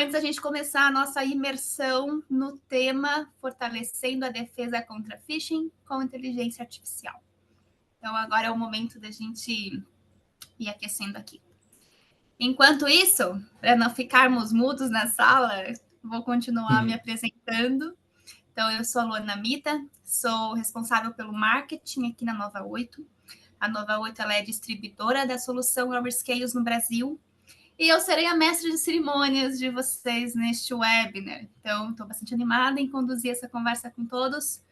Antes da gente começar a nossa imersão no tema Fortalecendo a Defesa contra Phishing com Inteligência Artificial. Então, agora é o momento da gente ir aquecendo aqui. Enquanto isso, para não ficarmos mudos na sala, vou continuar me apresentando. Então, eu sou a Luana Mita, sou responsável pelo marketing aqui na Nova 8. A Nova 8 ela é distribuidora da solução Overscales no Brasil. E eu serei a mestre de cerimônias de vocês neste webinar. Então, estou bastante animada em conduzir essa conversa com todos.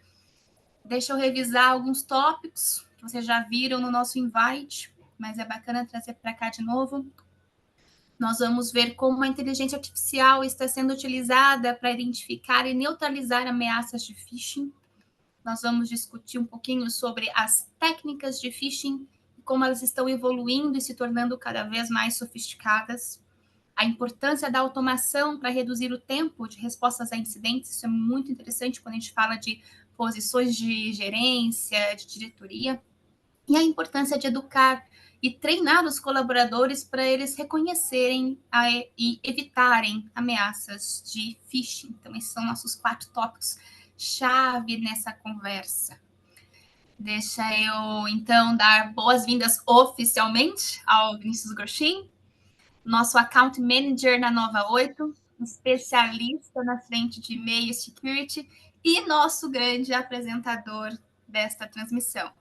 Deixa eu revisar alguns tópicos que vocês já viram no nosso invite, mas é bacana trazer para cá de novo. Nós vamos ver como a inteligência artificial está sendo utilizada para identificar e neutralizar ameaças de phishing. Nós vamos discutir um pouquinho sobre as técnicas de phishing e como elas estão evoluindo e se tornando cada vez mais sofisticadas. A importância da automação para reduzir o tempo de respostas a incidentes, isso é muito interessante quando a gente fala de posições de gerência, de diretoria. E a importância de educar e treinar os colaboradores para eles reconhecerem e evitarem ameaças de phishing. Então, esses são nossos 4 tópicos-chave nessa conversa. Deixa eu, então, dar boas-vindas oficialmente ao Vinícius Groshin, nosso Account Manager na Nova 8, especialista na frente de e-mail security e nosso grande apresentador desta transmissão.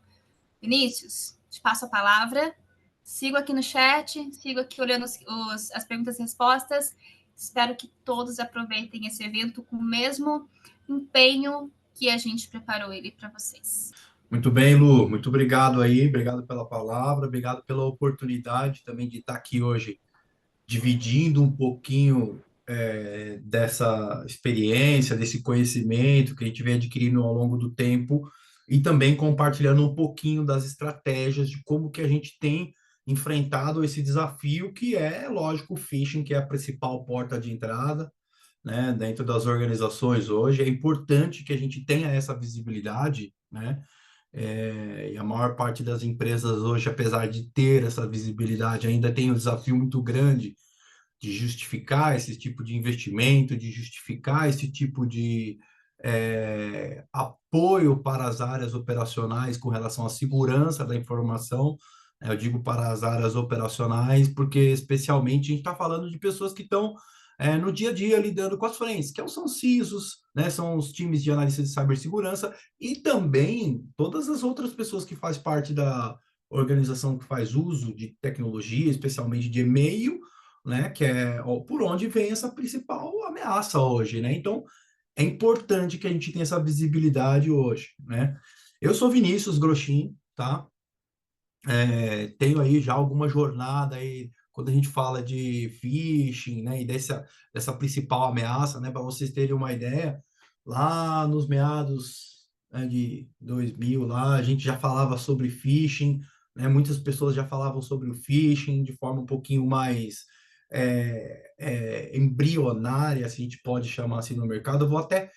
Vinícius, te passo a palavra. Sigo aqui no chat, sigo aqui olhando as perguntas e respostas. Espero que todos aproveitem esse evento com o mesmo empenho que a gente preparou ele para vocês. Muito bem, Lu. Muito obrigado aí. Obrigado pela palavra, obrigado pela oportunidade também de estar aqui hoje, dividindo um pouquinho dessa experiência, desse conhecimento que a gente vem adquirindo ao longo do tempo e também compartilhando um pouquinho das estratégias de como que a gente tem enfrentado esse desafio que é, lógico, o phishing, que é a principal porta de entrada, né, dentro das organizações hoje. É importante que a gente tenha essa visibilidade, né? E a maior parte das empresas hoje, apesar de ter essa visibilidade, ainda tem um desafio muito grande de justificar esse tipo de investimento, de justificar esse tipo de apoio para as áreas operacionais com relação à segurança da informação. Eu digo para as áreas operacionais, porque especialmente a gente está falando de pessoas que estão no dia a dia lidando com as frentes, que são CISOs, né, são os times de análise de cibersegurança e também todas as outras pessoas que fazem parte da organização que faz uso de tecnologia, especialmente de e-mail, né, que é por onde vem essa principal ameaça hoje, né? Então, é importante que a gente tenha essa visibilidade hoje, né? Eu sou Vinícius Groshin, tá? Tenho aí já alguma jornada aí quando a gente fala de phishing, né, e dessa principal ameaça, né, para vocês terem uma ideia, lá nos meados, né, de 2000, lá a gente já falava sobre phishing, né, muitas pessoas já falavam sobre o phishing de forma um pouquinho mais embrionária, se a gente pode chamar assim no mercado. Eu vou até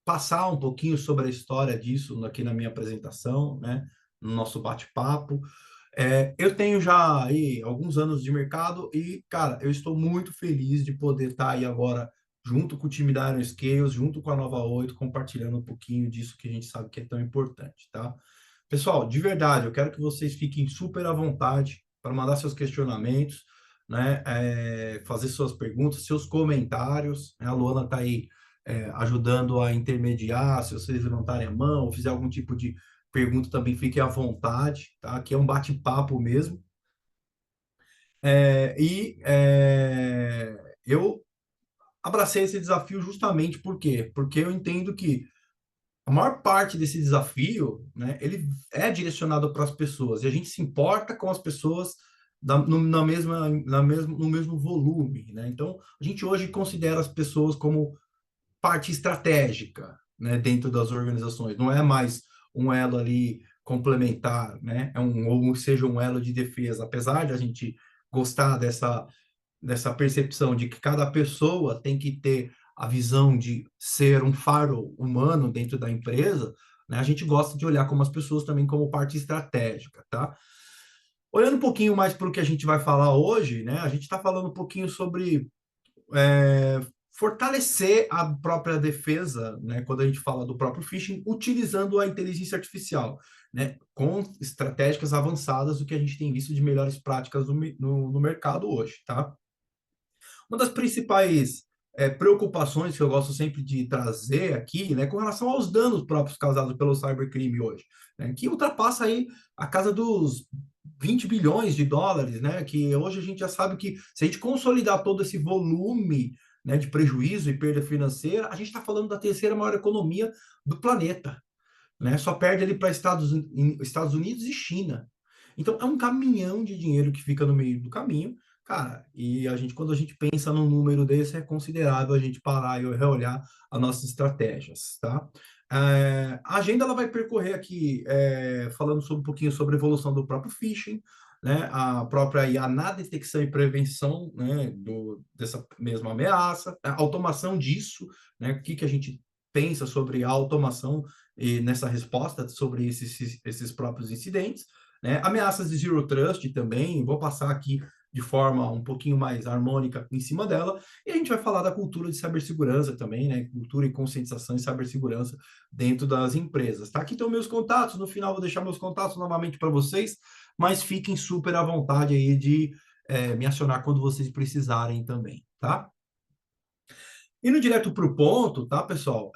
passar um pouquinho sobre a história disso aqui na minha apresentação, né, no nosso bate-papo. Eu tenho já aí alguns anos de mercado e, cara, eu estou muito feliz de poder estar aí agora junto com o time da Aeroscales, junto com a Nova 8, compartilhando um pouquinho disso que a gente sabe que é tão importante, tá? Pessoal, de verdade, eu quero que vocês fiquem super à vontade para mandar seus questionamentos, né? Fazer suas perguntas, seus comentários, né? A Luana está aí ajudando a intermediar, se vocês levantarem a mão ou fizer algum tipo de pergunta também, fiquem à vontade, tá? Aqui é um bate-papo mesmo. Eu abracei esse desafio justamente por quê? Porque eu entendo que a maior parte desse desafio, né, ele é direcionado para as pessoas, e a gente se importa com as pessoas no mesmo volume, né? Então, a gente hoje considera as pessoas como parte estratégica, né, dentro das organizações. Não é mais um elo ali complementar, né? Ou seja, um elo de defesa. Apesar de a gente gostar dessa percepção de que cada pessoa tem que ter a visão de ser um faro humano dentro da empresa, né? A gente gosta de olhar como as pessoas também como parte estratégica, tá? Olhando um pouquinho mais para o que a gente vai falar hoje, né? A gente está falando um pouquinho sobre fortalecer a própria defesa, né, quando a gente fala do próprio phishing, utilizando a inteligência artificial, né, com estratégicas avançadas, o que a gente tem visto de melhores práticas no mercado hoje, tá? Uma das principais preocupações que eu gosto sempre de trazer aqui, né, com relação aos danos próprios causados pelo cybercrime hoje, né, que ultrapassa aí a casa dos 20 bilhões de dólares, né, que hoje a gente já sabe que se a gente consolidar todo esse volume, né, de prejuízo e perda financeira, a gente está falando da terceira maior economia do planeta, né, só perde ali para Estados Unidos e China. Então, é um caminhão de dinheiro que fica no meio do caminho, cara, e a gente, quando a gente pensa num número desse, é considerável a gente parar e reolhar as nossas estratégias, tá? A agenda ela vai percorrer aqui, falando sobre, um pouquinho sobre a evolução do próprio phishing, né, a própria IA na detecção e prevenção, né, dessa mesma ameaça, a automação disso, né, o que a gente pensa sobre a automação e nessa resposta sobre esses próprios incidentes, né? Ameaças de Zero Trust também, vou passar aqui de forma um pouquinho mais harmônica em cima dela, e a gente vai falar da cultura de cibersegurança também, né? Cultura e conscientização em cibersegurança dentro das empresas, tá? Aqui estão meus contatos, no final vou deixar meus contatos novamente para vocês, mas fiquem super à vontade aí de me acionar quando vocês precisarem também, tá? Indo direto para o ponto, tá, pessoal?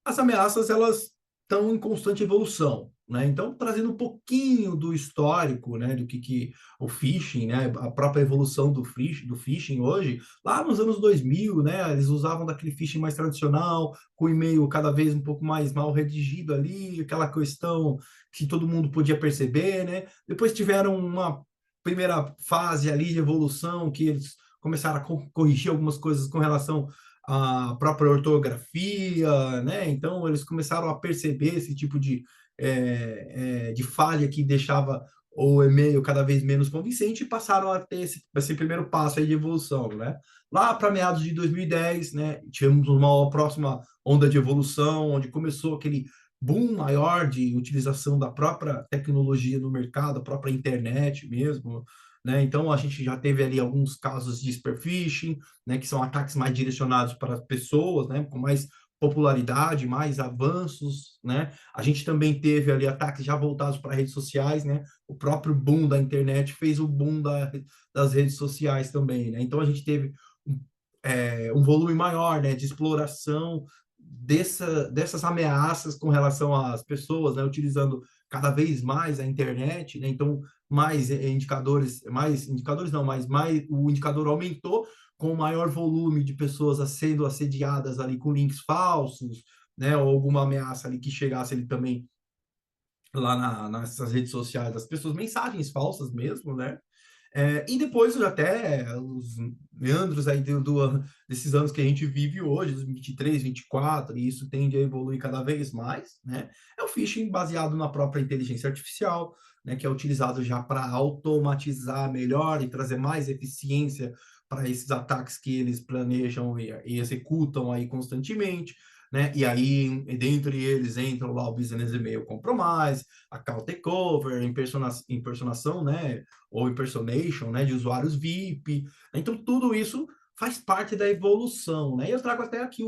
As ameaças elas estão em constante evolução, né? Então, trazendo um pouquinho do histórico, né, do que o phishing, né, a própria evolução do phishing hoje, lá nos anos 2000, né, eles usavam daquele phishing mais tradicional, com e-mail cada vez um pouco mais mal redigido ali, aquela questão que todo mundo podia perceber, né? Depois tiveram uma primeira fase ali de evolução que eles começaram a corrigir algumas coisas com relação a própria ortografia, né? Então eles começaram a perceber esse tipo de falha que deixava o e-mail cada vez menos convincente e passaram a ter esse primeiro passo aí de evolução, né? Lá para meados de 2010, né, tivemos uma próxima onda de evolução, onde começou aquele boom maior de utilização da própria tecnologia no mercado, a própria internet mesmo, né? Então a gente já teve ali alguns casos de spear phishing, né, que são ataques mais direcionados para pessoas, né, com mais popularidade, mais avanços, né? A gente também teve ali ataques já voltados para redes sociais, né? O próprio boom da internet fez o boom das redes sociais também, né? Então a gente teve um volume maior, né, de exploração dessas ameaças com relação às pessoas, né, utilizando cada vez mais a internet, né? Então mais indicadores não, mas mais o indicador aumentou com maior volume de pessoas sendo assediadas ali com links falsos, né, ou alguma ameaça ali que chegasse ali também lá nessas redes sociais das pessoas, mensagens falsas mesmo, né? E depois até os meandros aí desses anos que a gente vive hoje, 2023, 24, e isso tende a evoluir cada vez mais, né? É o phishing baseado na própria inteligência artificial, né? Que é utilizado já para automatizar melhor e trazer mais eficiência para esses ataques que eles planejam e executam aí constantemente. Né? E aí, dentre eles, entram lá o Business Email Compromise, Account Takeover, impersonação, né? Ou impersonation, né, de usuários VIP. Então, tudo isso faz parte da evolução, né? E eu trago até aqui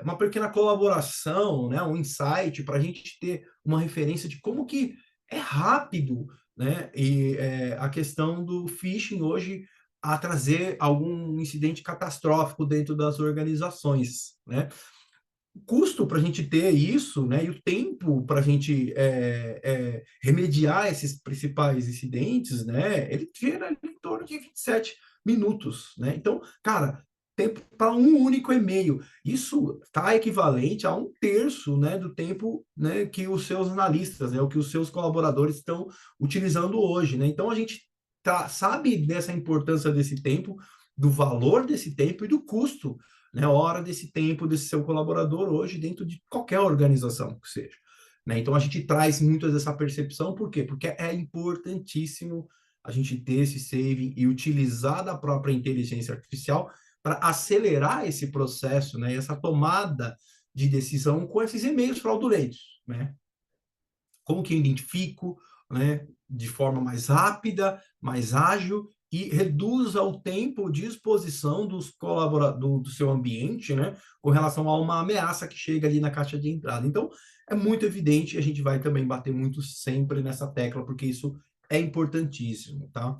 uma pequena colaboração, né, um insight para a gente ter uma referência de como que é rápido, né, e a questão do phishing hoje a trazer algum incidente catastrófico dentro das organizações, né? Custo para a gente ter isso, né, e o tempo para a gente remediar esses principais incidentes, né, ele gera em torno de 27 minutos, né? Então, cara, tempo para um único e-mail. Isso está equivalente a um terço, né, do tempo, né, que os seus analistas, né, o que os seus colaboradores estão utilizando hoje, né? Então, a gente sabe dessa importância desse tempo, do valor desse tempo e do custo, né, hora desse tempo desse seu colaborador hoje dentro de qualquer organização que seja. Né? Então a gente traz muito dessa percepção, por quê? Porque é importantíssimo a gente ter esse saving e utilizar da própria inteligência artificial para acelerar esse processo, né, essa tomada de decisão com esses e-mails fraudulentos, né? Como que eu identifico, né, de forma mais rápida, mais ágil e reduza o tempo de exposição dos do seu ambiente, né, com relação a uma ameaça que chega ali na caixa de entrada. Então, é muito evidente, e a gente vai também bater muito sempre nessa tecla, porque isso é importantíssimo, tá?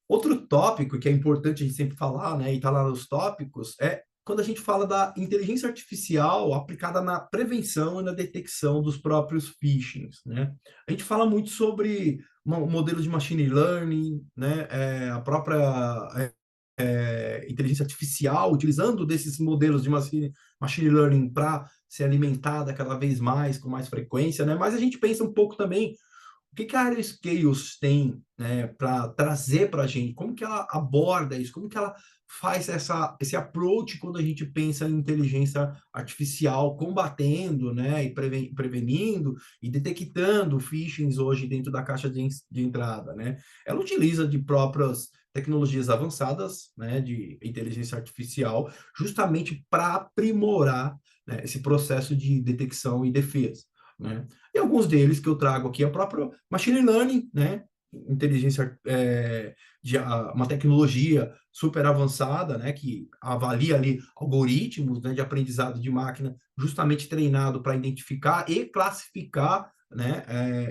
Outro tópico que é importante a gente sempre falar, né, e está lá nos tópicos, é quando a gente fala da inteligência artificial aplicada na prevenção e na detecção dos próprios phishings, né? A gente fala muito sobre modelos de machine learning, né, a própria inteligência artificial, utilizando desses modelos de machine learning para ser alimentada cada vez mais, com mais frequência, né? Mas a gente pensa um pouco também o que a Aeroscales tem, né, para trazer para a gente? Como que ela aborda isso? Como que ela faz esse approach quando a gente pensa em inteligência artificial combatendo, né, e prevenindo e detectando phishings hoje dentro da caixa de entrada, né? Ela utiliza de próprias tecnologias avançadas, né, de inteligência artificial, justamente para aprimorar, né, esse processo de detecção e defesa, né? E alguns deles que eu trago aqui é o próprio machine learning, né? Inteligência, uma tecnologia super avançada, né? Que avalia ali algoritmos, né, de aprendizado de máquina, justamente treinado para identificar e classificar, né,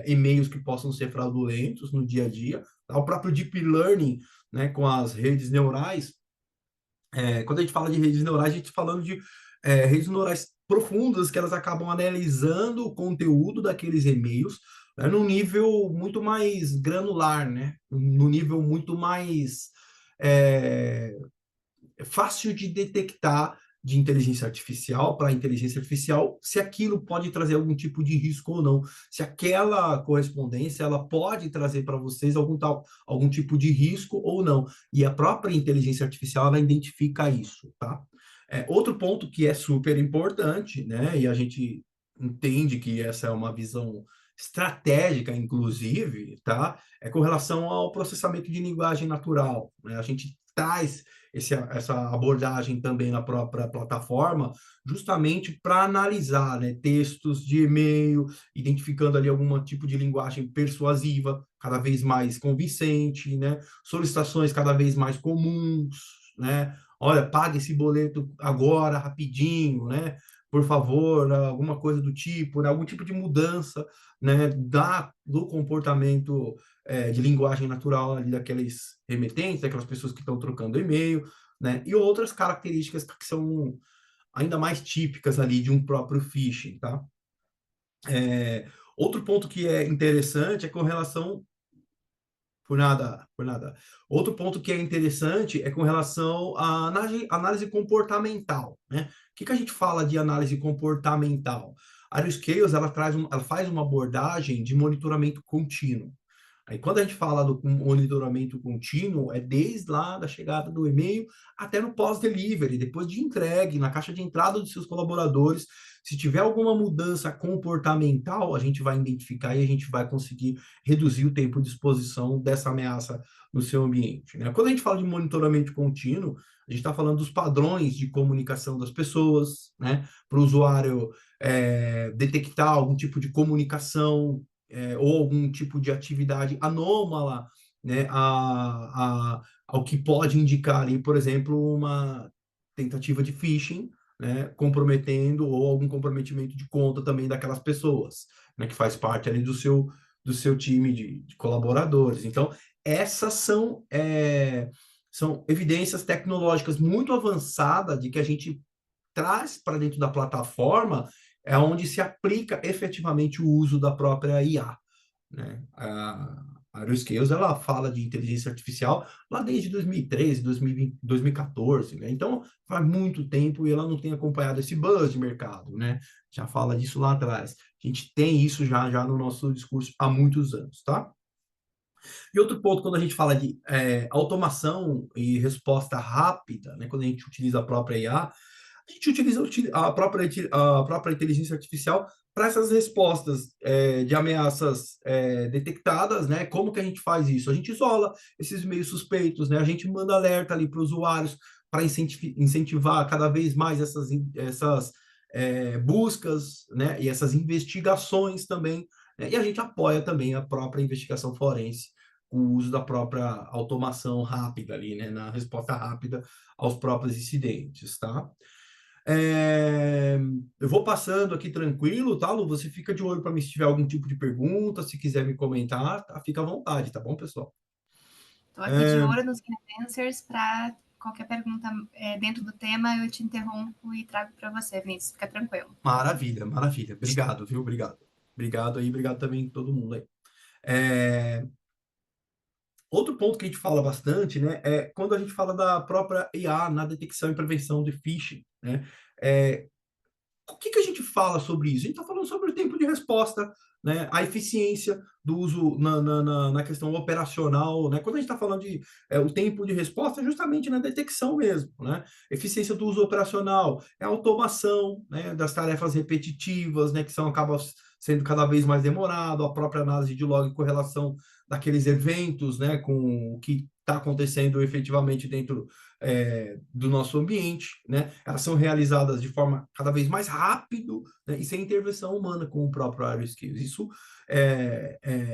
e-mails que possam ser fraudulentos no dia a dia. Tá? O próprio deep learning, né, com as redes neurais. Quando a gente fala de redes neurais, a gente está falando de redes neurais profundas que elas acabam analisando o conteúdo daqueles e-mails, né, num nível muito mais granular, né? No nível muito mais é, fácil de detectar de inteligência artificial para inteligência artificial, se aquilo pode trazer algum tipo de risco ou não, se aquela correspondência ela pode trazer para vocês algum tipo de risco ou não. E a própria inteligência artificial ela identifica isso, tá? Outro ponto que é super importante, né? E a gente entende que essa é uma visão estratégica, inclusive, tá? É com relação ao processamento de linguagem natural, né? A gente traz essa abordagem também na própria plataforma, justamente para analisar, né, textos de e-mail, identificando ali algum tipo de linguagem persuasiva, cada vez mais convincente, né, solicitações cada vez mais comuns, né, olha, pague esse boleto agora, rapidinho, né, por favor, alguma coisa do tipo, né, algum tipo de mudança, né, do comportamento de linguagem natural ali daqueles remetentes, daquelas pessoas que estão trocando e-mail, né? E outras características que são ainda mais típicas ali de um próprio phishing, tá? Outro ponto que é interessante é com relação por nada, por nada. Outro ponto que é interessante é com relação à análise comportamental, né? O que a gente fala de análise comportamental? A Aeroscales, ela faz uma abordagem de monitoramento contínuo. Aí, quando a gente fala do monitoramento contínuo, é desde lá da chegada do e-mail até no pós-delivery, depois de entregue, na caixa de entrada dos seus colaboradores. Se tiver alguma mudança comportamental, a gente vai identificar e a gente vai conseguir reduzir o tempo de exposição dessa ameaça no seu ambiente, né? Quando a gente fala de monitoramento contínuo, a gente está falando dos padrões de comunicação das pessoas, né? Para o usuário detectar algum tipo de comunicação ou algum tipo de atividade anômala, né, ao que pode indicar ali, por exemplo, uma tentativa de phishing, né, comprometendo ou algum comprometimento de conta também daquelas pessoas, né, que faz parte ali do seu time de colaboradores. Então, essas são evidências tecnológicas muito avançadas de que a gente traz para dentro da plataforma é onde se aplica efetivamente o uso da própria IA, né? A Aeroscales, ela fala de inteligência artificial lá desde 2013, 2020, 2014, né? Então, faz muito tempo e ela não tem acompanhado esse buzz de mercado, né? Já fala disso lá atrás. A gente tem isso já no nosso discurso há muitos anos, tá? E outro ponto, quando a gente fala de automação e resposta rápida, né? Quando a gente utiliza a própria IA, a gente utiliza a própria inteligência artificial para essas respostas de ameaças detectadas, né? Como que a gente faz isso? A gente isola esses meios suspeitos, né? A gente manda alerta ali para os usuários para incentivar cada vez mais essas buscas, né? E essas investigações também, né? E a gente apoia também a própria investigação forense com o uso da própria automação rápida ali, né, na resposta rápida aos próprios incidentes, tá? Eu vou passando aqui tranquilo, tá, Lu? Você fica de olho para mim se tiver algum tipo de pergunta, se quiser me comentar, tá? Fica à vontade, tá bom, pessoal? Estou aqui de olho nos Answers para qualquer pergunta dentro do tema, eu te interrompo e trago para você, Vinícius. Fica tranquilo. Maravilha, maravilha. Obrigado, viu? Obrigado. Obrigado aí, obrigado também a todo mundo aí. Outro ponto que a gente fala bastante, né, é quando a gente fala da própria IA na detecção e prevenção de phishing, né? O que a gente fala sobre isso? A gente está falando sobre o tempo de resposta, né? A eficiência do uso na questão operacional, né? Quando a gente está falando de o tempo de resposta, é justamente na detecção mesmo, né? Eficiência do uso operacional, é a automação, né, das tarefas repetitivas, né, que acabam sendo cada vez mais demorado, a própria análise de log com relação daqueles eventos, né, com o que está acontecendo efetivamente dentro do nosso ambiente, né? Elas são realizadas de forma cada vez mais rápido, né? E sem intervenção humana com o próprio AeroSkills. Isso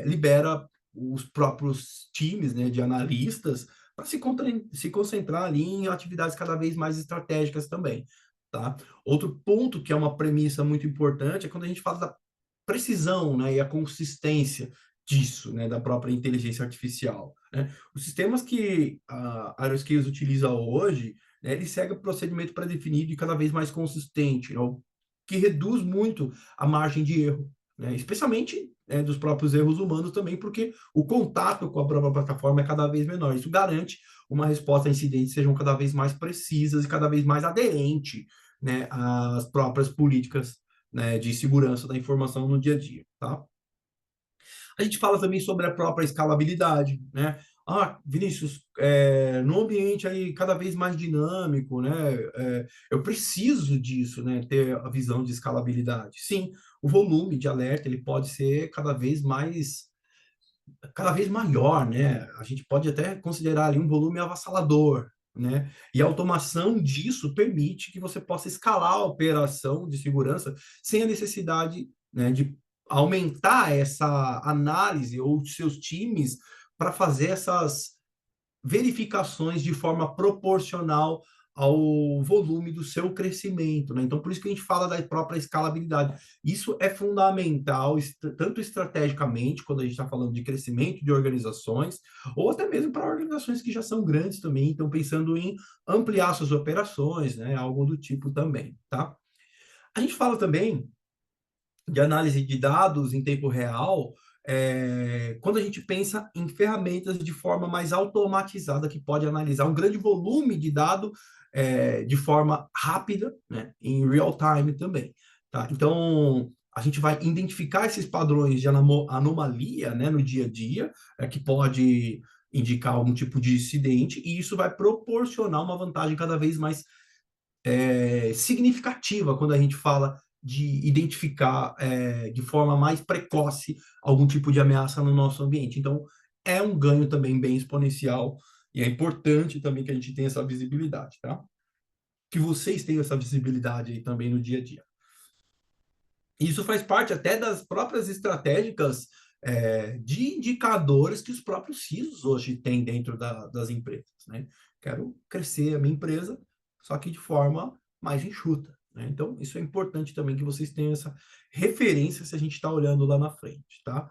libera os próprios times, né, de analistas para se concentrar ali em atividades cada vez mais estratégicas também, tá? Outro ponto que é uma premissa muito importante é quando a gente fala da precisão, né, e a consistência disso, né, da própria inteligência artificial, né? Os sistemas que a Aeroskills utiliza hoje, né, ele segue o procedimento pré-definido e cada vez mais consistente, né, o que reduz muito a margem de erro, né, especialmente dos próprios erros humanos também, porque o contato com a própria plataforma é cada vez menor. Isso garante uma resposta a incidentes sejam cada vez mais precisas e cada vez mais aderente, né, às próprias políticas, né, de segurança da informação no dia a dia, tá? A gente fala também sobre a própria escalabilidade, né? Vinícius, no ambiente aí cada vez mais dinâmico, né? Eu preciso disso, né? Ter a visão de escalabilidade. Sim, o volume de alerta ele pode ser cada vez maior, né? A gente pode até considerar ali um volume avassalador, né? E a automação disso permite que você possa escalar a operação de segurança sem a necessidade, né, de aumentar essa análise ou seus times para fazer essas verificações de forma proporcional ao volume do seu crescimento, né? Então, por isso que a gente fala da própria escalabilidade. Isso é fundamental, tanto estrategicamente, quando a gente está falando de crescimento de organizações, ou até mesmo para organizações que já são grandes também, estão pensando em ampliar suas operações, né? Algo do tipo também, tá? A gente fala também de análise de dados em tempo real, quando a gente pensa em ferramentas de forma mais automatizada, que pode analisar um grande volume de dado de forma rápida, né, em real time também. Tá? Então, a gente vai identificar esses padrões de anomalia, né, no dia a dia, que pode indicar algum tipo de incidente, e isso vai proporcionar uma vantagem cada vez mais significativa quando a gente fala de identificar de forma mais precoce algum tipo de ameaça no nosso ambiente. Então, é um ganho também bem exponencial e é importante também que a gente tenha essa visibilidade, tá? Que vocês tenham essa visibilidade aí também no dia a dia. Isso faz parte até das próprias estratégicas de indicadores que os próprios CISOs hoje têm dentro das empresas, né? Quero crescer a minha empresa, só que de forma mais enxuta, né? Então, isso é importante também que vocês tenham essa referência se a gente está olhando lá na frente, tá?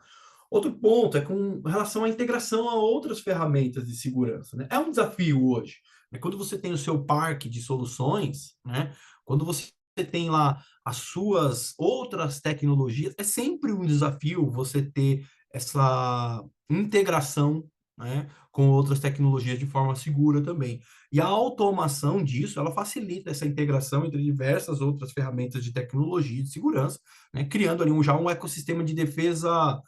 Outro ponto é com relação à integração a outras ferramentas de segurança, né? É um desafio hoje, né? Quando você tem o seu parque de soluções, né? Quando você tem lá as suas outras tecnologias, é sempre um desafio você ter essa integração, né, com outras tecnologias de forma segura também. E a automação disso, ela facilita essa integração entre diversas outras ferramentas de tecnologia e de segurança, né, criando ali já um ecossistema de defesa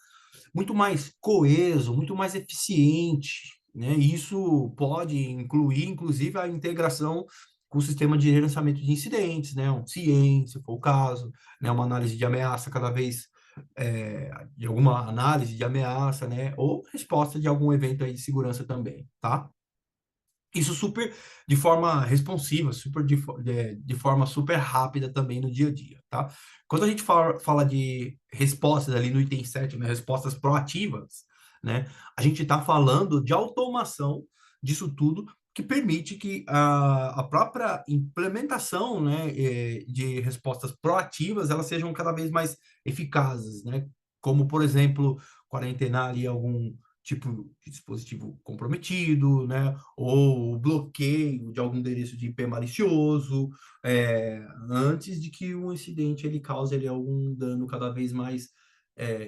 muito mais coeso, muito mais eficiente, né? E isso pode incluir, inclusive, a integração com o sistema de gerenciamento de incidentes, né? Um CIEM, se for o caso, né? Uma análise de ameaça cada vez, de alguma análise de ameaça, né? Ou resposta de algum evento aí de segurança também, tá? Isso super de forma responsiva, super de forma super rápida também no dia a dia, tá? Quando a gente fala de respostas ali no item 7, né, respostas proativas, né? A gente está falando de automação disso tudo, que permite que a própria implementação, né, de respostas proativas, elas sejam cada vez mais eficazes, né? Como, por exemplo, quarentenar ali algum tipo de dispositivo comprometido, né? Ou bloqueio de algum endereço de IP malicioso, antes de que o incidente ele cause ali, algum dano cada vez mais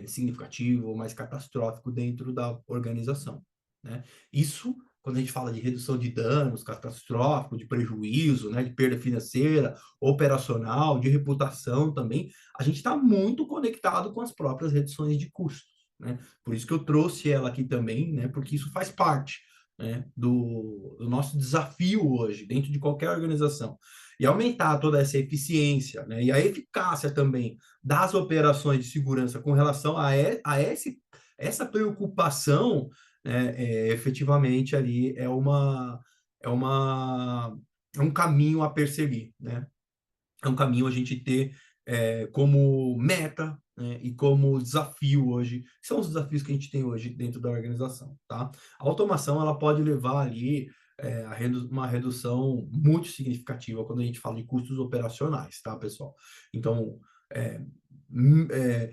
significativo ou mais catastrófico dentro da organização, né? Isso, quando a gente fala de redução de danos catastrófico, de prejuízo, né, de perda financeira, operacional, de reputação também, a gente está muito conectado com as próprias reduções de custos, né? Por isso que eu trouxe ela aqui também, né, porque isso faz parte, né, do nosso desafio hoje, dentro de qualquer organização. E aumentar toda essa eficiência, né, e a eficácia também das operações de segurança com relação essa preocupação, né, efetivamente ali é uma é um caminho a perseguir, né? É um caminho a gente ter como meta, né, e como desafio hoje. São os desafios que a gente tem hoje dentro da organização, tá? A automação ela pode levar ali uma redução muito significativa quando a gente fala de custos operacionais, tá, pessoal? Então, é, é,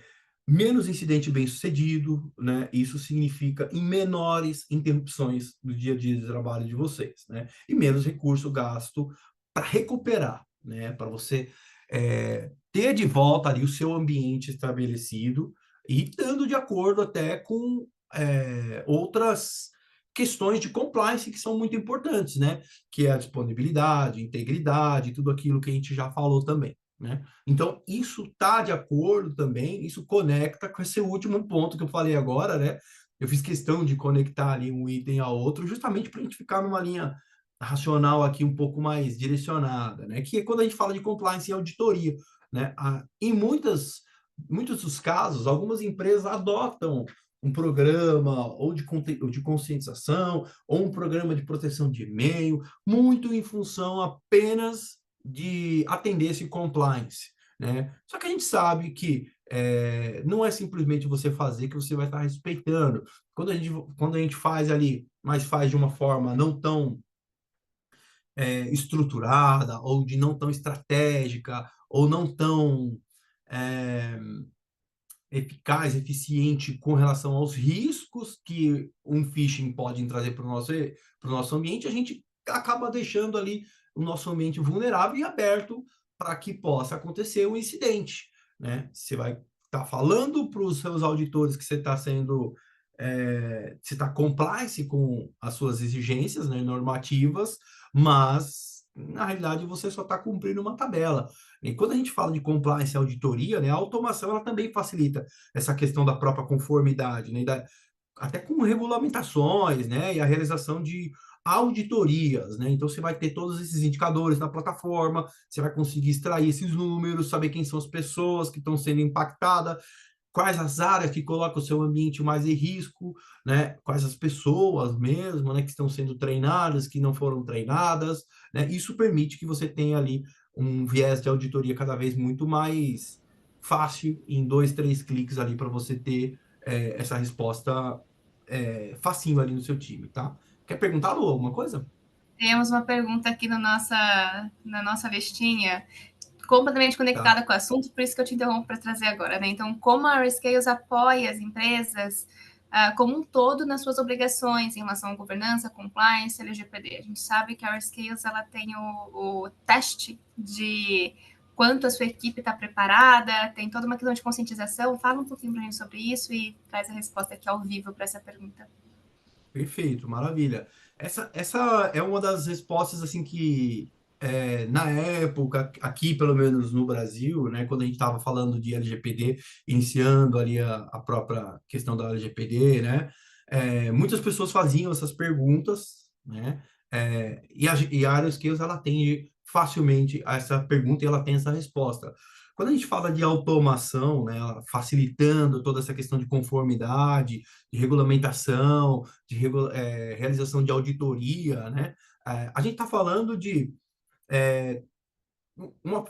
menos incidente bem-sucedido, né? Isso significa em menores interrupções do dia a dia de trabalho de vocês, né? E menos recurso gasto para recuperar, né? Para você ter de volta ali o seu ambiente estabelecido e dando de acordo até com outras questões de compliance que são muito importantes, né? Que é a disponibilidade, integridade, tudo aquilo que a gente já falou também, né? Então, isso está de acordo também, isso conecta com esse último ponto que eu falei agora, né? Eu fiz questão de conectar ali um item ao outro, justamente para a gente ficar numa linha racional aqui um pouco mais direcionada, né? Que é quando a gente fala de compliance e auditoria, né? Em muitos dos casos, algumas empresas adotam um programa ou de conscientização ou um programa de proteção de e-mail, muito em função apenas de atender esse compliance, né? Só que a gente sabe que não é simplesmente você fazer que você vai estar respeitando. Quando a gente faz ali, mas faz de uma forma não tão estruturada, ou de não tão estratégica, ou não tão é, eficaz, eficiente com relação aos riscos que um phishing pode trazer para o nosso ambiente, a gente acaba deixando ali o nosso ambiente vulnerável e aberto para que possa acontecer um incidente, né? Você vai estar falando para os seus auditores que você está sendo você está compliance com as suas exigências, né, normativas, mas na realidade você só está cumprindo uma tabela. E quando a gente fala de compliance e auditoria, né, a automação ela também facilita essa questão da própria conformidade, né, até com regulamentações, né, e a realização de auditorias, né? Então você vai ter todos esses indicadores na plataforma, você vai conseguir extrair esses números, saber quem são as pessoas que estão sendo impactadas, quais as áreas que colocam o seu ambiente mais em risco, né? Quais as pessoas mesmo, né, que estão sendo treinadas, que não foram treinadas, né? Isso permite que você tenha ali um viés de auditoria cada vez muito mais fácil, em 2, 3 cliques ali para você ter essa resposta facinho ali no seu time, tá? Quer perguntar, Lu, alguma coisa? Temos uma pergunta aqui na nossa listinha, completamente Tá. conectada com o assunto, por isso que eu te interrompo para trazer agora, né? Então, como a Rescales apoia as empresas como um todo nas suas obrigações em relação à governança, compliance, LGPD? A gente sabe que a Rescales ela tem o teste de quanto a sua equipe está preparada, tem toda uma questão de conscientização. Fala um pouquinho para a gente sobre isso e traz a resposta aqui ao vivo para essa pergunta. Perfeito, maravilha. Essa é uma das respostas assim que na época, aqui pelo menos no Brasil, né, quando a gente estava falando de LGPD, iniciando ali a própria questão da LGPD, né, muitas pessoas faziam essas perguntas, né, e a Aeroskills ela atende facilmente a essa pergunta e ela tem essa resposta. Quando a gente fala de automação, né, facilitando toda essa questão de conformidade, de regulamentação, de realização de auditoria, né? A gente está falando de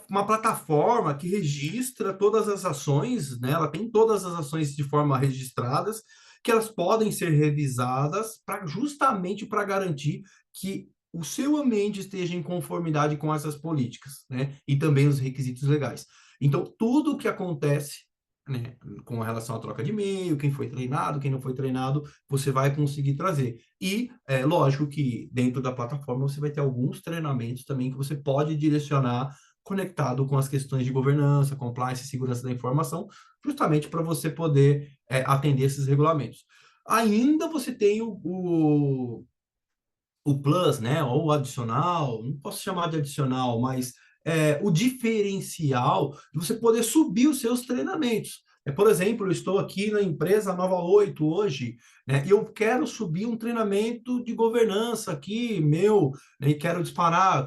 uma plataforma que registra todas as ações, né? Ela tem todas as ações de forma registradas que elas podem ser revisadas justamente para garantir que o seu ambiente esteja em conformidade com essas políticas, né? E também os requisitos legais. Então, tudo o que acontece, né, com relação à troca de e-mail, quem foi treinado, quem não foi treinado, você vai conseguir trazer. E é lógico que dentro da plataforma você vai ter alguns treinamentos também que você pode direcionar conectado com as questões de governança, compliance e segurança da informação, justamente para você poder atender esses regulamentos. Ainda você tem o plus, né, ou o adicional, não posso chamar de adicional, mas o diferencial de você poder subir os seus treinamentos. Por exemplo, eu estou aqui na empresa Nova 8 hoje, né, e eu quero subir um treinamento de governança aqui, meu, né, e quero disparar,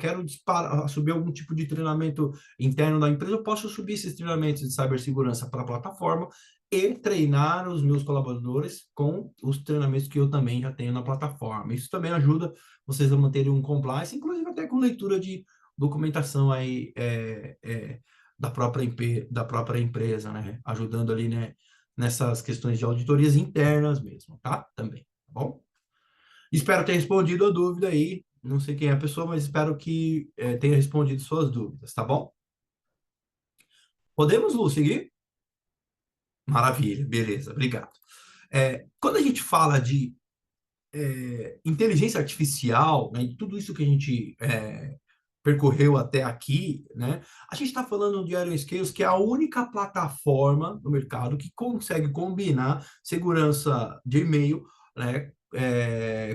subir algum tipo de treinamento interno da empresa, eu posso subir esses treinamentos de cibersegurança para a plataforma e treinar os meus colaboradores com os treinamentos que eu também já tenho na plataforma. Isso também ajuda vocês a manterem um compliance, inclusive até com leitura de documentação aí da própria empresa, né? Ajudando ali, né, nessas questões de auditorias internas mesmo, tá? Também, tá bom? Espero ter respondido a dúvida aí. Não sei quem é a pessoa, mas espero que tenha respondido suas dúvidas, tá bom? Podemos, Lu, seguir? Maravilha, beleza, obrigado. Quando a gente fala de inteligência artificial, né, e tudo isso que a gente percorreu até aqui, né, a gente está falando de Iron Scales, que é a única plataforma no mercado que consegue combinar segurança de e-mail, né,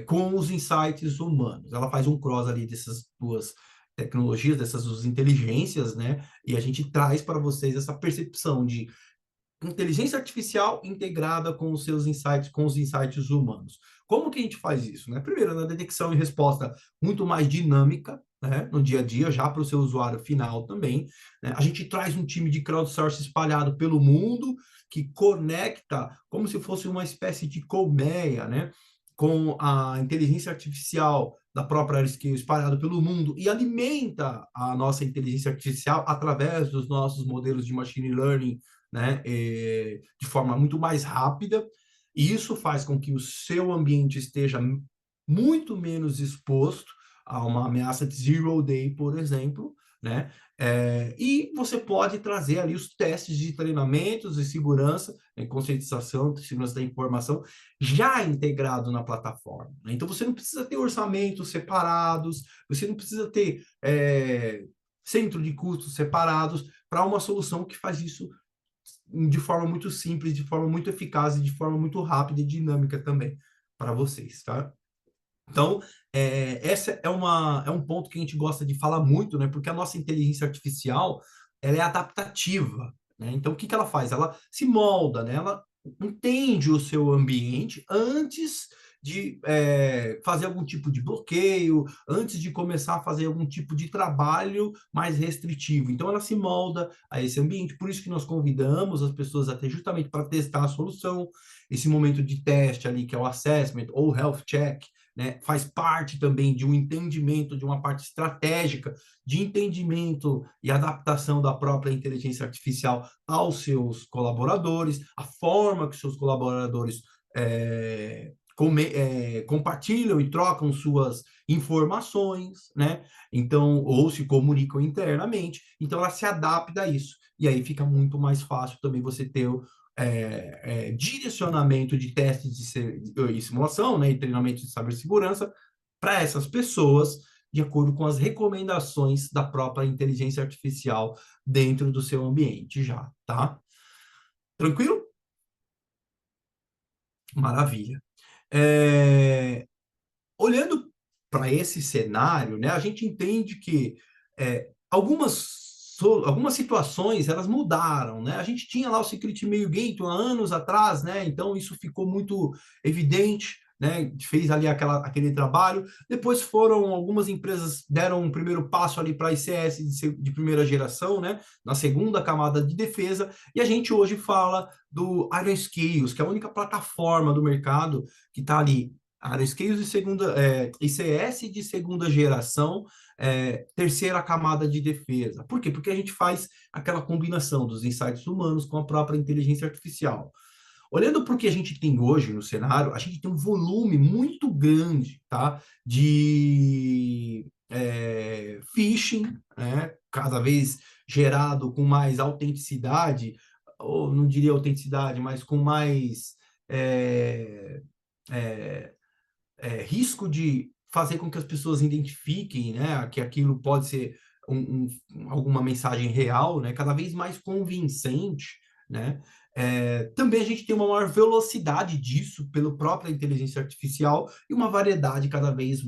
com os insights humanos. Ela faz um cross ali dessas duas tecnologias, dessas duas inteligências, né, e a gente traz para vocês essa percepção de inteligência artificial integrada com os seus insights, com os insights humanos. Como que a gente faz isso? Né? Primeiro, na detecção e resposta muito mais dinâmica, né? No dia a dia, já para o seu usuário final também. Né? A gente traz um time de crowdsourcing espalhado pelo mundo, que conecta como se fosse uma espécie de colmeia, né? Com a inteligência artificial da própria AirScale espalhado pelo mundo e alimenta a nossa inteligência artificial através dos nossos modelos de machine learning, né, de forma muito mais rápida, e isso faz com que o seu ambiente esteja muito menos exposto a uma ameaça de zero day, por exemplo, né? E você pode trazer ali os testes de treinamentos de segurança, conscientização, de segurança da informação, já integrado na plataforma. Né? Então, você não precisa ter orçamentos separados, você não precisa ter centro de custos separados para uma solução que faz isso de forma muito simples, de forma muito eficaz e de forma muito rápida e dinâmica também para vocês, tá? Então, essa é um ponto que a gente gosta de falar muito, né? Porque a nossa inteligência artificial, ela é adaptativa, né? Então, o que que ela faz? Ela se molda, né? Ela entende o seu ambiente antes de fazer algum tipo de bloqueio, antes de começar a fazer algum tipo de trabalho mais restritivo. Então, ela se molda a esse ambiente. Por isso que nós convidamos as pessoas até justamente para testar a solução, esse momento de teste ali, que é o assessment ou health check, né, faz parte também de um entendimento, de uma parte estratégica de entendimento e adaptação da própria inteligência artificial aos seus colaboradores, a forma que seus colaboradores compartilham e trocam suas informações, né? Então, ou se comunicam internamente, então ela se adapta a isso. E aí fica muito mais fácil também você ter direcionamento de testes e simulação, né, e treinamento de cibersegurança para essas pessoas, de acordo com as recomendações da própria inteligência artificial dentro do seu ambiente já, tá? Tranquilo? Maravilha. Olhando para esse cenário, né, a gente entende que algumas situações elas mudaram, né? A gente tinha lá o Secret Mail Gate há anos atrás, né? Então isso ficou muito evidente, né? Fez ali aquele trabalho. Depois foram algumas empresas deram um primeiro passo ali para ICS de primeira geração, né? Na segunda camada de defesa. E a gente hoje fala do Iron Scales, que é a única plataforma do mercado que está ali. Iron Scales de ICS de segunda geração, terceira camada de defesa. Por quê? Porque a gente faz aquela combinação dos insights humanos com a própria inteligência artificial. Olhando para o que a gente tem hoje no cenário, a gente tem um volume muito grande, tá, de phishing, né, cada vez gerado com mais autenticidade, ou não diria autenticidade, mas com mais é, é, risco de fazer com que as pessoas identifiquem, né, que aquilo pode ser alguma mensagem real, né, cada vez mais convincente, né? Também a gente tem uma maior velocidade disso pela própria inteligência artificial e uma variedade cada vez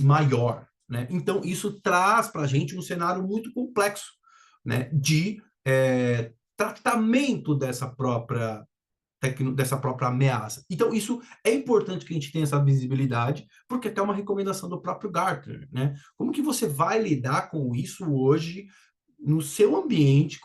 maior, né? Então isso traz para a gente um cenário muito complexo, né, de tratamento dessa própria ameaça. Então, isso é importante que a gente tenha essa visibilidade, porque até uma recomendação do próprio Gartner, né? Como que você vai lidar com isso hoje no seu ambiente,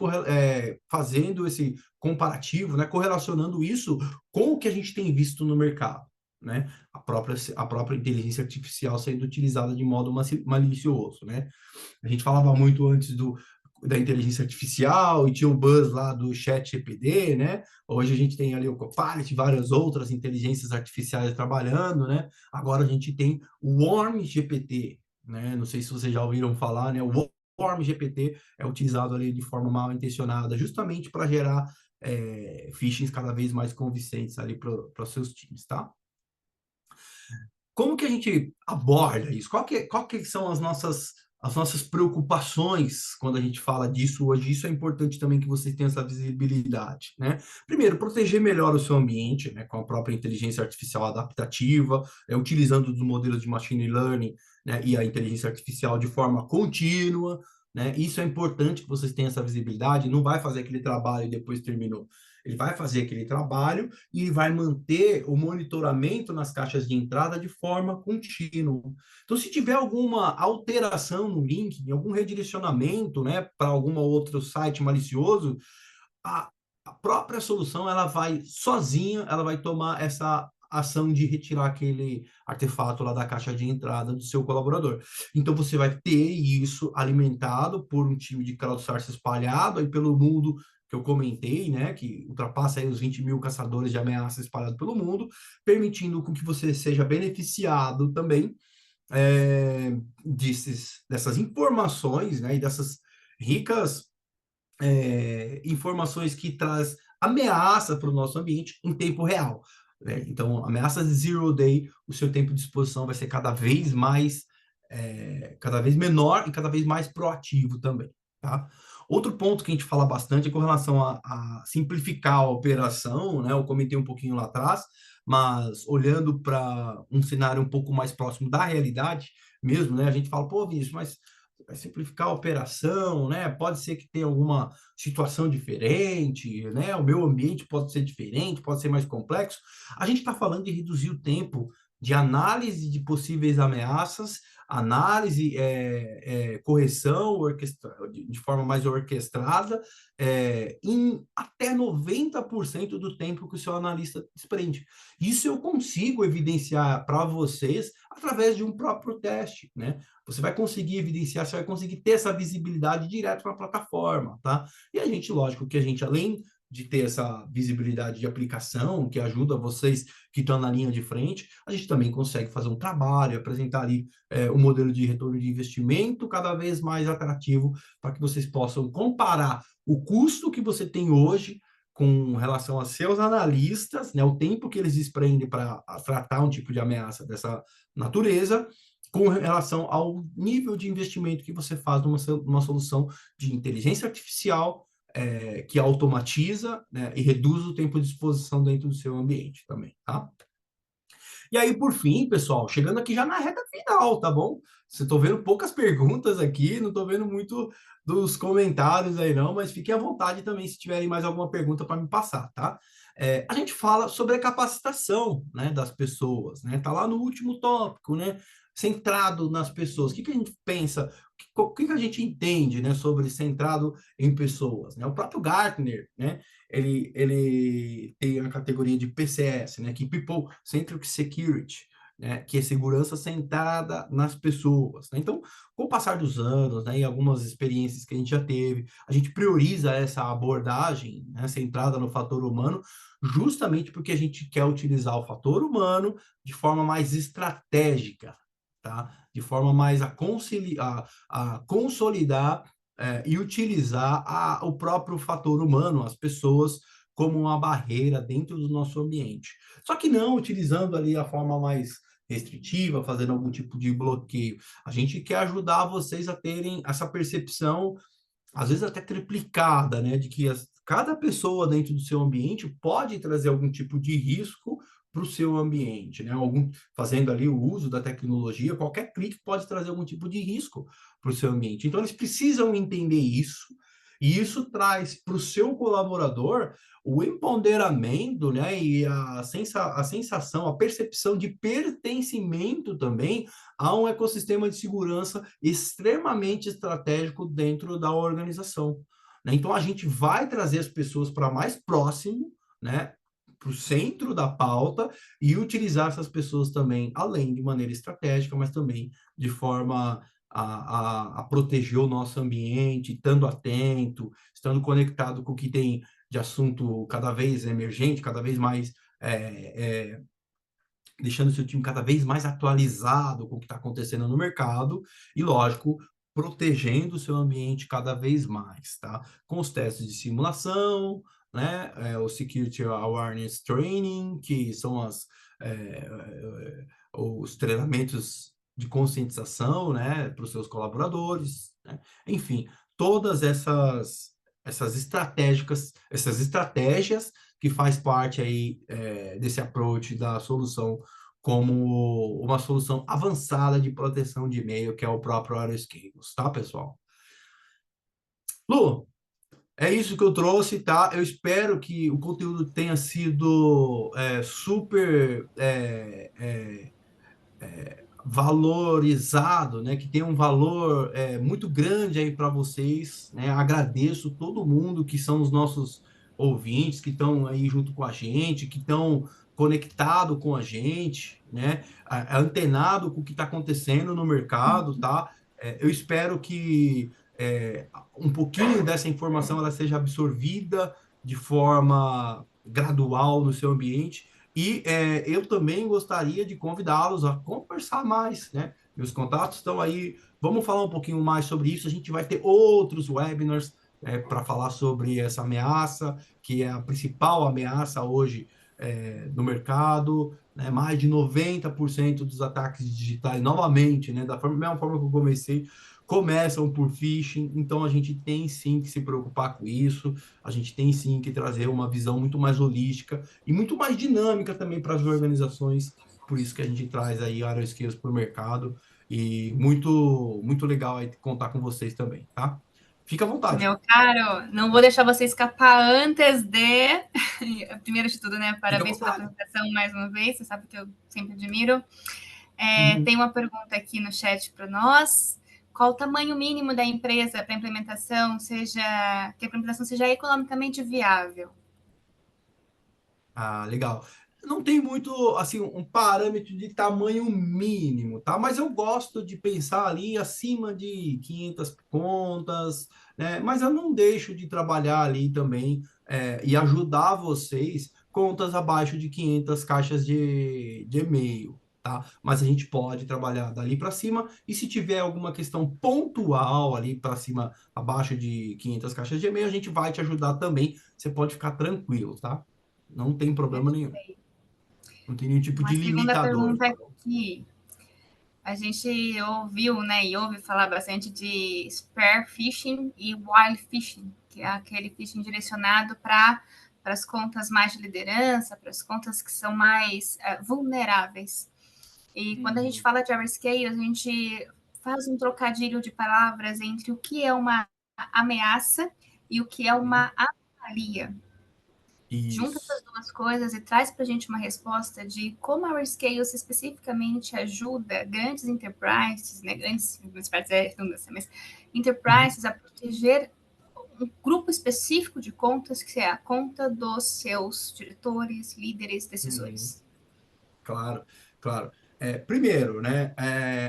fazendo esse comparativo, né? Correlacionando isso com o que a gente tem visto no mercado, né? A própria inteligência artificial sendo utilizada de modo malicioso, né? A gente falava muito antes da inteligência artificial e tinha o buzz lá do chat GPT, né? Hoje a gente tem ali o Copilot e várias outras inteligências artificiais trabalhando, né? Agora a gente tem o Worm GPT, né? Não sei se vocês já ouviram falar, né? O Worm GPT é utilizado ali de forma mal intencionada, justamente para gerar phishings cada vez mais convincentes ali para os seus times, tá? Como que a gente aborda isso? Qual que são as nossas preocupações quando a gente fala disso hoje? Isso é importante também que vocês tenham essa visibilidade, né? Primeiro, proteger melhor o seu ambiente, né, com a própria inteligência artificial adaptativa, utilizando os modelos de machine learning, né, e a inteligência artificial de forma contínua, né? Isso é importante que vocês tenham essa visibilidade. Não vai fazer aquele trabalho e depois terminou. Ele vai fazer aquele trabalho e vai manter o monitoramento nas caixas de entrada de forma contínua. Então, se tiver alguma alteração no link, algum redirecionamento, né, para algum outro site malicioso, a, a própria solução ela vai sozinha, ela vai tomar essa ação de retirar aquele artefato lá da caixa de entrada do seu colaborador. Então, você vai ter isso alimentado por um time de crowdsourcing espalhado aí pelo mundo, que eu comentei, né, que ultrapassa aí os 20 mil caçadores de ameaças espalhados pelo mundo, permitindo com que você seja beneficiado também dessas informações, né, e dessas ricas informações que traz ameaça para o nosso ambiente em tempo real, né? Então, ameaças de zero day, o seu tempo de exposição vai ser cada vez menor e cada vez mais proativo também, tá? Outro ponto que a gente fala bastante é com relação a simplificar a operação, né? Eu comentei um pouquinho lá atrás, mas olhando para um cenário um pouco mais próximo da realidade mesmo, né? A gente fala, pô, Vinícius, mas vai simplificar a operação, né? Pode ser que tenha alguma situação diferente, né? O meu ambiente pode ser diferente, pode ser mais complexo. A gente está falando de reduzir o tempo de análise de possíveis ameaças, análise, correção de forma mais orquestrada, em até 90% do tempo que o seu analista desprende. Isso eu consigo evidenciar para vocês através de um próprio teste, né? Você vai conseguir evidenciar, você vai conseguir ter essa visibilidade direto na plataforma, tá? E a gente, lógico, que a gente, além de ter essa visibilidade de aplicação, que ajuda vocês que estão na linha de frente, a gente também consegue fazer um trabalho, apresentar ali um modelo de retorno de investimento cada vez mais atrativo, para que vocês possam comparar o custo que você tem hoje com relação a seus analistas, né, o tempo que eles desprendem para tratar um tipo de ameaça dessa natureza, com relação ao nível de investimento que você faz numa solução de inteligência artificial que automatiza, né, e reduz o tempo de exposição dentro do seu ambiente também, tá? E aí, por fim, pessoal, chegando aqui já na reta final, tá bom? Você tô vendo poucas perguntas aqui, não tô vendo muito dos comentários aí não, mas fiquem à vontade também se tiverem mais alguma pergunta para me passar, tá? A gente fala sobre a capacitação, né, das pessoas, né? Tá lá no último tópico, né? Centrado nas pessoas. O que a gente pensa, o que a gente entende, né, sobre centrado em pessoas, né? O próprio Gartner, né? Ele tem a categoria de PCS, né, que People Centric Security, né, que é segurança centrada nas pessoas, né? Então, com o passar dos anos, né, e algumas experiências que a gente já teve, a gente prioriza essa abordagem, né, centrada no fator humano, justamente porque a gente quer utilizar o fator humano de forma mais estratégica, tá? De forma mais a consolidar e utilizar o próprio fator humano, as pessoas, como uma barreira dentro do nosso ambiente. Só que não utilizando ali a forma mais restritiva, fazendo algum tipo de bloqueio. A gente quer ajudar vocês a terem essa percepção, às vezes até triplicada, né, de que cada pessoa dentro do seu ambiente pode trazer algum tipo de risco para o seu ambiente, né? Fazendo ali o uso da tecnologia, qualquer clique pode trazer algum tipo de risco para o seu ambiente. Então, eles precisam entender isso, e isso traz para o seu colaborador o empoderamento, né? E a sensação, a percepção de pertencimento também a um ecossistema de segurança extremamente estratégico dentro da organização, né? Então, a gente vai trazer as pessoas para mais próximo, né? Para o centro da pauta e utilizar essas pessoas também, além de maneira estratégica, mas também de forma a proteger o nosso ambiente, estando atento, estando conectado com o que tem de assunto cada vez emergente, cada vez mais deixando o seu time cada vez mais atualizado com o que está acontecendo no mercado e, lógico, protegendo o seu ambiente cada vez mais, tá? Com os testes de simulação, né? O Security Awareness Training, que são os treinamentos de conscientização, né, para os seus colaboradores, né? Enfim, todas essas estratégias que faz parte aí desse approach da solução como uma solução avançada de proteção de e-mail, que é o próprio Aeroscales, tá, pessoal? Lu, é isso que eu trouxe, tá? Eu espero que o conteúdo tenha sido super valorizado, né? Que tenha um valor muito grande aí para vocês, né? Agradeço todo mundo que são os nossos ouvintes, que estão aí junto com a gente, que estão conectado com a gente, né? Antenado com o que está acontecendo no mercado, tá? Eu espero que um pouquinho dessa informação ela seja absorvida de forma gradual no seu ambiente e eu também gostaria de convidá-los a conversar mais, né? Meus contatos estão aí. Vamos falar um pouquinho mais sobre isso. A gente vai ter outros webinars para falar sobre essa ameaça, que é a principal ameaça hoje no mercado. Né? Mais de 90% dos ataques digitais, novamente, né? Mesma forma que eu comecei, começam por phishing. Então, a gente tem sim que se preocupar com isso. A gente tem sim que trazer uma visão muito mais holística e muito mais dinâmica também para as organizações. Por isso que a gente traz aí Aeroskills para o mercado e muito legal aí contar com vocês também, tá? Fica à vontade. Meu caro, não vou deixar você escapar antes de. Primeiro de tudo, né? Fica à Parabéns pela vontade. apresentação mais uma vez, você sabe que eu sempre admiro. Uhum. Tem uma pergunta aqui no chat para nós. Qual o tamanho mínimo da empresa para implementação, que a implementação seja economicamente viável? Ah, legal. Não tem muito, assim, um parâmetro de tamanho mínimo, tá? Mas eu gosto de pensar ali acima de 500 contas, né? Mas eu não deixo de trabalhar ali também e ajudar vocês contas abaixo de 500 caixas de e-mail, tá? Mas a gente pode trabalhar dali para cima e se tiver alguma questão pontual ali para cima, abaixo de 500 caixas de e-mail, a gente vai te ajudar também. Você pode ficar tranquilo, tá? Não tem problema nenhum. Não tem nenhum tipo de Uma segunda limitador, pergunta tá bom? aqui. A gente ouviu, né, e ouve falar bastante de spear phishing e wild phishing, que é aquele phishing direcionado para as contas mais de liderança, para as contas que são mais vulneráveis. E quando a gente Uhum. fala de Everscale, a gente faz um trocadilho de palavras entre o que é uma ameaça e o que é Uhum. uma anomalia. Junta essas Isso. duas coisas e traz para a gente uma resposta de como a Rescales especificamente ajuda grandes enterprises, né, grandes mas Uhum. enterprises a proteger um grupo específico de contas, que é a conta dos seus diretores, líderes, Uhum. decisores. Claro, claro. Primeiro, né,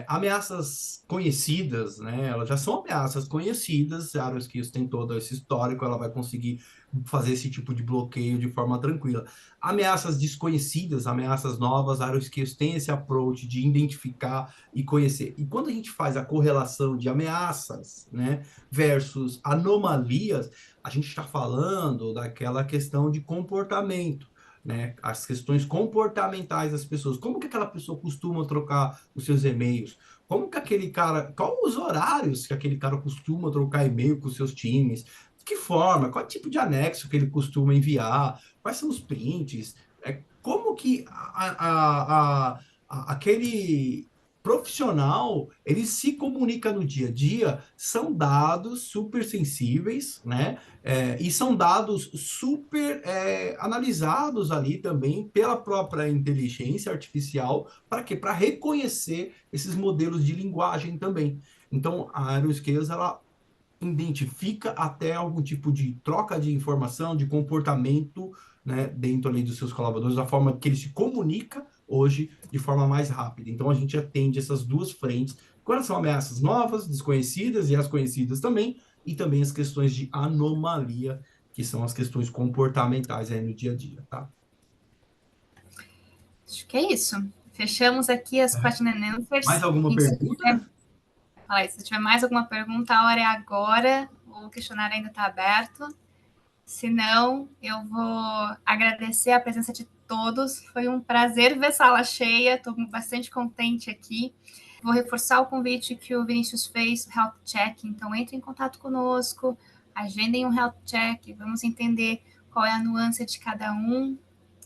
ameaças conhecidas, né, elas já são ameaças conhecidas, a Aeroskills tem todo esse histórico, ela vai conseguir fazer esse tipo de bloqueio de forma tranquila. Ameaças desconhecidas, ameaças novas, a Aeroskills tem esse approach de identificar e conhecer. E quando a gente faz a correlação de ameaças, né, versus anomalias, a gente está falando daquela questão de comportamento, né? As questões comportamentais das pessoas. Como que aquela pessoa costuma trocar os seus e-mails? Como que aquele cara, qual os horários que aquele cara costuma trocar e-mail com os seus times? De que forma? Qual tipo de anexo que ele costuma enviar? Quais são os prints? Como que aquele profissional ele se comunica no dia a dia? São dados super sensíveis, né? E são dados super analisados ali também pela própria inteligência artificial, para quê? Para reconhecer esses modelos de linguagem também. Então, a Aeroscales, ela identifica até algum tipo de troca de informação, de comportamento, né, dentro ali dos seus colaboradores, da forma que ele se comunica hoje de forma mais rápida. Então, a gente atende essas duas frentes, quais são ameaças novas, desconhecidas e as conhecidas também, e também as questões de anomalia, que são as questões comportamentais aí no dia a dia, tá? Acho que é isso. Fechamos aqui as question and Mais answers. alguma pergunta? Se tiver mais alguma pergunta, a hora é agora. O questionário ainda está aberto. Se não, eu vou agradecer a presença de todos. Foi um prazer ver sala cheia. Estou bastante contente aqui. Vou reforçar o convite que o Vinícius fez, Health Check. Então, entre em contato conosco, agendem um Health Check, vamos entender qual é a nuance de cada um.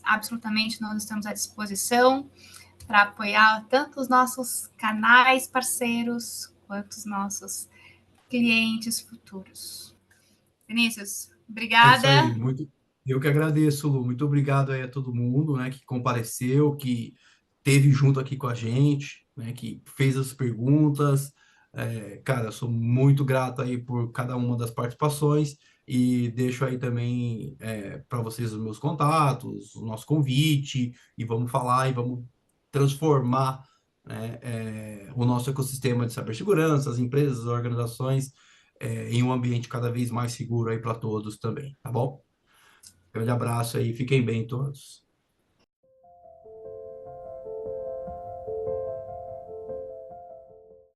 Absolutamente, nós estamos à disposição para apoiar tanto os nossos canais parceiros quanto os nossos clientes futuros. Vinícius, É isso aí, obrigada. eu que agradeço, Lu. Muito obrigado aí a todo mundo, né, que compareceu, que teve junto aqui com a gente, né, que fez as perguntas. Cara, eu sou muito grato aí por cada uma das participações e deixo aí também para vocês os meus contatos, o nosso convite e vamos falar e vamos transformar, né, o nosso ecossistema de cibersegurança, as empresas, as organizações em um ambiente cada vez mais seguro aí para todos também, tá bom? Grande abraço aí, fiquem bem todos.